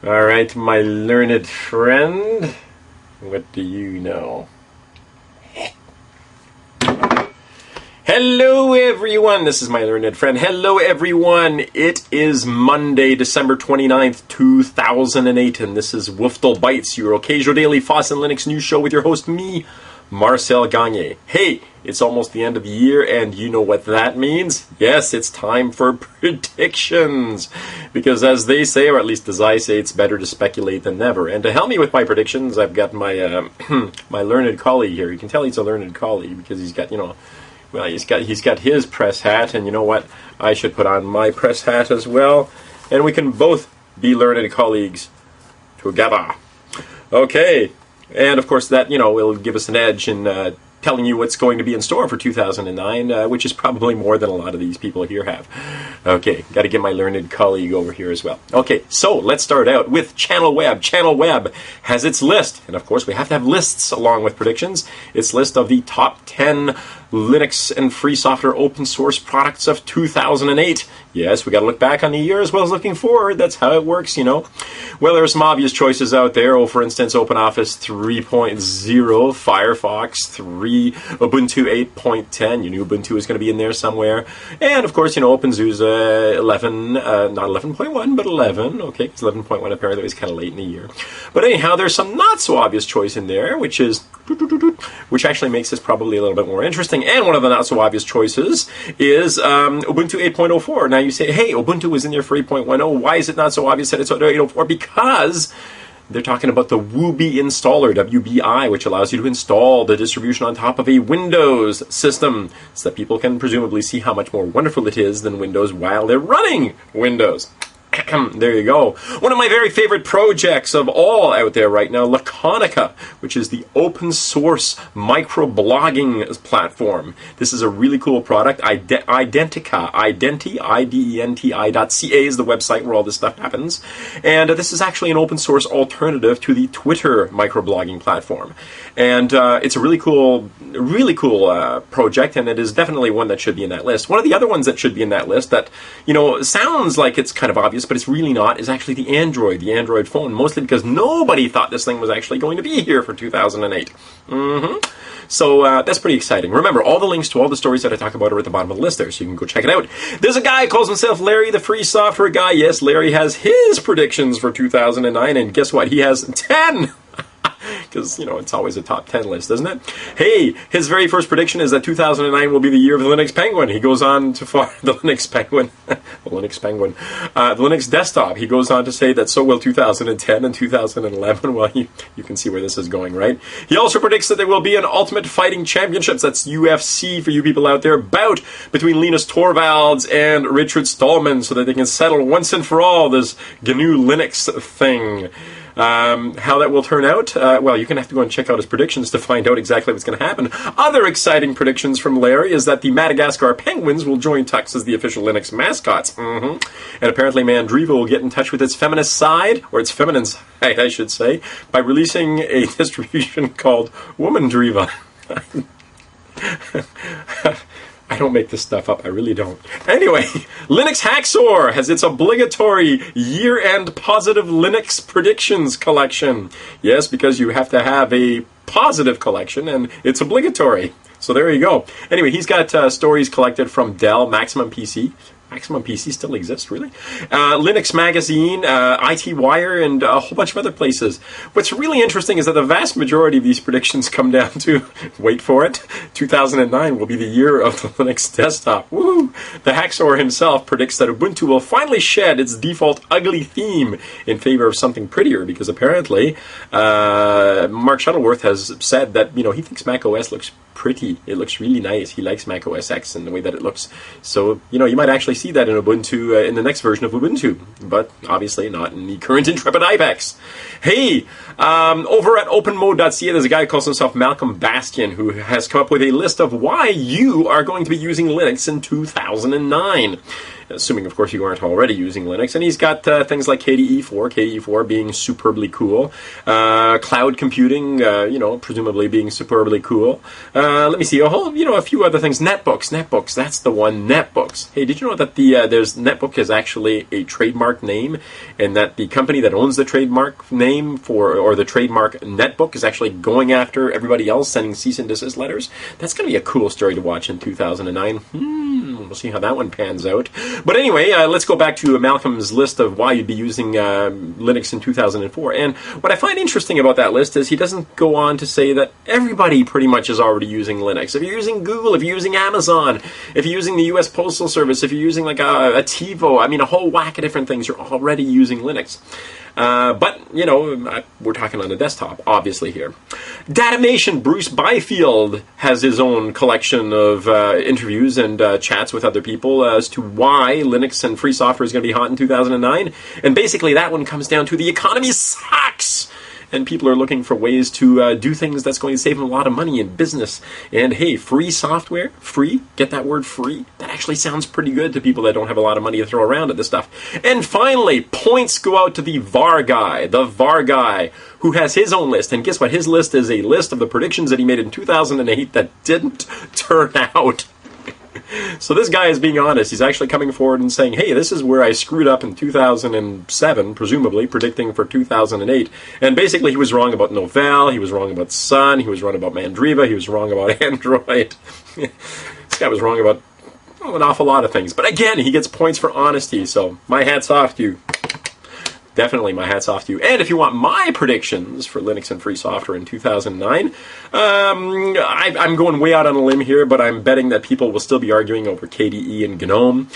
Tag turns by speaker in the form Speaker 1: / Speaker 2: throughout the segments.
Speaker 1: All right, my learned friend, what do you know? Hello everyone, this is my learned friend. Hello everyone, it is Monday, December 29th, 2008, and this is WFTL Bytes, your occasiodaily FOSS and Linux news show with your host, me, Marcel Gagné. Hey, it's almost the end of the year, and you know what that means? Yes, it's time for predictions. Because as they say, or at least as I say, it's better to speculate than never. And to help me with my predictions, I've got my my learned colleague here. You can tell he's a learned colleague because he's got, well, he's got his press hat, and you know what? I should put on my press hat as well, and we can both be learned colleagues together. Okay. And of course that, will give us an edge in telling you what's going to be in store for 2009, which is probably more than a lot of these people here have. Okay, got to get my learned colleague over here as well. Okay, so let's start out with Channel Web. Channel Web has its list, and of course we have to have lists along with predictions. Its list of the top 10 Linux and free software open source products of 2008. Yes, we got to look back on the year as well as looking forward. That's how it works, Well, there are some obvious choices out there. Oh, for instance, OpenOffice 3.0, Firefox 3, Ubuntu 8.10. You knew Ubuntu was going to be in there somewhere. And, of course, OpenSUSE 11, not 11.1, but 11. Okay, because 11.1 apparently was kind of late in the year. But anyhow, there's some not so obvious choice in there, which actually makes this probably a little bit more interesting. And one of the not so obvious choices is Ubuntu 8.04. Now you say, hey, Ubuntu was in there for 8.10. Why is it not so obvious that it's 8.04? Because they're talking about the Woobi installer, WBI, which allows you to install the distribution on top of a Windows system so that people can presumably see how much more wonderful it is than Windows while they're running Windows. There you go. One of my very favorite projects of all out there right now, Laconica, which is the open source microblogging platform. This is a really cool product. Identica, identi.ca is the website where all this stuff happens. And this is actually an open source alternative to the Twitter microblogging platform. And it's a really cool project, and it is definitely one that should be in that list. One of the other ones that should be in that list that, sounds like it's kind of obvious, but it's really not, is actually the Android phone, mostly because nobody thought this thing was actually going to be here for 2008. So that's pretty exciting. Remember, all the links to all the stories that I talk about are at the bottom of the list there, so you can go check it out. There's a guy who calls himself Larry, the free software guy. Yes, Larry has his predictions for 2009, and guess what? He has 10! Because, it's always a top 10 list, isn't it? Hey, his very first prediction is that 2009 will be the year of the Linux Penguin. He goes on to the Linux Penguin, the Linux desktop. He goes on to say that so will 2010 and 2011. Well, you can see where this is going, right? He also predicts that there will be an Ultimate Fighting Championships, that's UFC for you people out there, bout between Linus Torvalds and Richard Stallman so that they can settle once and for all this GNU Linux thing. How that will turn out, well, you're going to have to go and check out his predictions to find out exactly what's going to happen. Other exciting predictions from Larry is that the Madagascar Penguins will join Tux as the official Linux mascots. And apparently Mandriva will get in touch with its feminist side, or its feminine side, I should say, by releasing a distribution called Womandriva. I don't make this stuff up. I really don't. Anyway, Linux Hacksaw has its obligatory year-end positive Linux predictions collection. Yes, because you have to have a positive collection, and it's obligatory. So there you go. Anyway, he's got stories collected from Dell, Maximum PC. Maximum PC still exists, really? Linux Magazine, IT Wire, and a whole bunch of other places. What's really interesting is that the vast majority of these predictions come down to, wait for it, 2009 will be the year of the Linux desktop. Woo! The Hacksaw himself predicts that Ubuntu will finally shed its default ugly theme in favor of something prettier, because apparently Mark Shuttleworth has said that, he thinks Mac OS looks pretty. It looks really nice. He likes Mac OS X and the way that it looks. So, you might actually see that in Ubuntu, in the next version of Ubuntu, but obviously not in the current Intrepid Ibex. Hey, over at openmode.ca, there's a guy who calls himself Malcolm Bastian, who has come up with a list of why you are going to be using Linux in 2009. assuming, of course, you aren't already using Linux. And he's got things like KDE4 being superbly cool, cloud computing, presumably being superbly cool. Let me see, a few other things. Netbooks, that's the one, netbooks. Hey, did you know that there's netbook is actually a trademark name, and that the company that owns the trademark name or the trademark netbook is actually going after everybody else, sending cease and desist letters? That's going to be a cool story to watch in 2009. We'll see how that one pans out. But anyway, let's go back to Malcolm's list of why you'd be using Linux in 2004. And what I find interesting about that list is he doesn't go on to say that everybody pretty much is already using Linux. If you're using Google, if you're using Amazon, if you're using the U.S. Postal Service, if you're using like a TiVo, a whole whack of different things, you're already using Linux. But, we're talking on the desktop, obviously, here. Datamation, Bruce Byfield has his own collection of interviews and chats with other people as to why Linux and free software is going to be hot in 2009. And basically that one comes down to the economy sucks. And people are looking for ways to do things that's going to save them a lot of money in business. And hey, free software, free, get that word free? That actually sounds pretty good to people that don't have a lot of money to throw around at this stuff. And finally, points go out to the VAR guy, who has his own list. And guess what? His list is a list of the predictions that he made in 2008 that didn't turn out. So this guy is being honest. He's actually coming forward and saying, hey, this is where I screwed up in 2007, presumably, predicting for 2008. And basically he was wrong about Novell, he was wrong about Sun, he was wrong about Mandriva, he was wrong about Android. This guy was wrong about an awful lot of things. But again, he gets points for honesty, so my hat's off to you. Definitely my hat's off to you. And if you want my predictions for Linux and free software in 2009, I'm going way out on a limb here, but I'm betting that people will still be arguing over KDE and GNOME.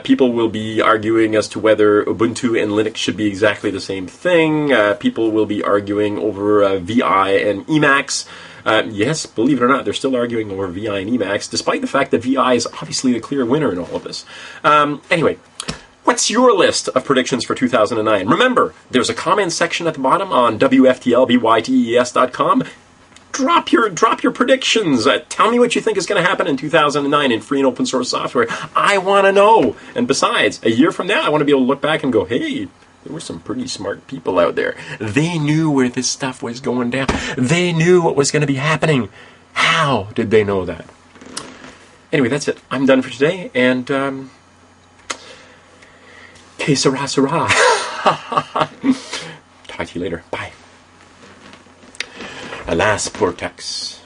Speaker 1: People will be arguing as to whether Ubuntu and Linux should be exactly the same thing. People will be arguing over VI and Emacs. Yes, believe it or not, they're still arguing over VI and Emacs, despite the fact that VI is obviously the clear winner in all of this. Anyway, what's your list of predictions for 2009? Remember, there's a comment section at the bottom on WFTL Bytes.com. Drop your predictions. Tell me what you think is going to happen in 2009 in free and open source software. I want to know. And besides, a year from now, I want to be able to look back and go, hey, there were some pretty smart people out there. They knew where this stuff was going down. They knew what was going to be happening. How did they know that? Anyway, that's it. I'm done for today, and que sera, sera. Talk to you later. Bye. Alas, poor Tex.